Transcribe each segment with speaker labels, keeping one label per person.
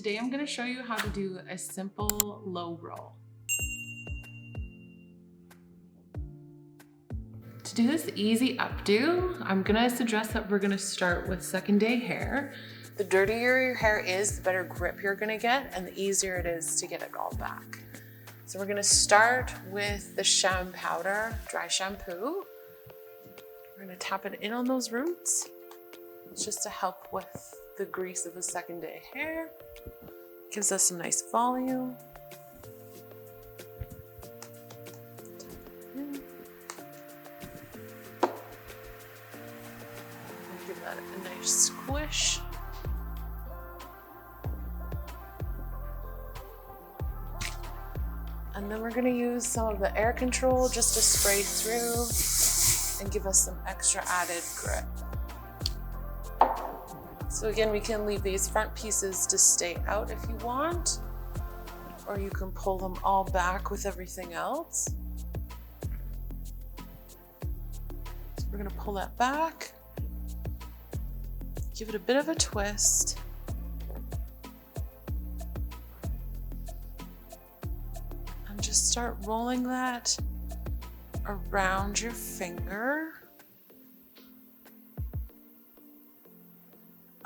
Speaker 1: today I'm going to show you how to do a simple low roll. To do this easy updo, I'm going to suggest that we're going to start with second day hair. The dirtier your hair is, the better grip you're going to get and the easier it is to get it all back. So we're going to start with the sham powder, dry shampoo. We're going to tap it in on those roots. It's just to help with the grease of the second day hair. Gives us some nice volume. Give that a nice squish. And then we're going to use some of the air control just to spray through and give us some extra added grip. So again, we can leave these front pieces to stay out if you want, or you can pull them all back with everything else. So we're going to pull that back, give it a bit of a twist. And just start rolling that around your finger.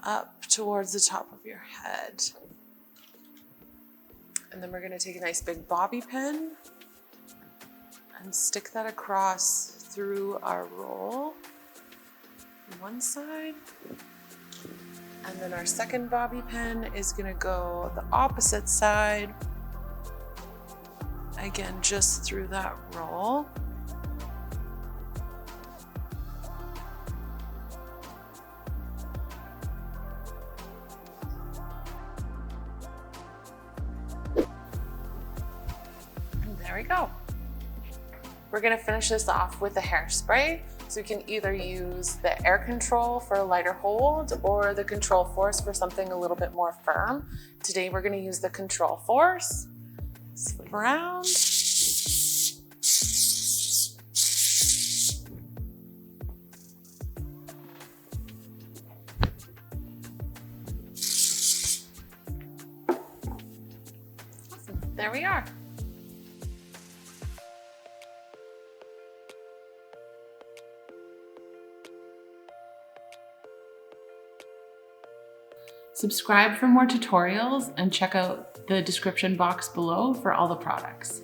Speaker 1: Up towards the top of your head. And then we're going to take a nice big bobby pin and stick that across through our roll on one side. And then our second bobby pin is going to go the opposite side. Again, just through that roll. There we go. We're going to finish this off with a hairspray. So you can either use the air control for a lighter hold or the control force for something a little bit more firm. Today we're going to use the control force. Flip around. Awesome. There we are. Subscribe for more tutorials and check out the description box below for all the products.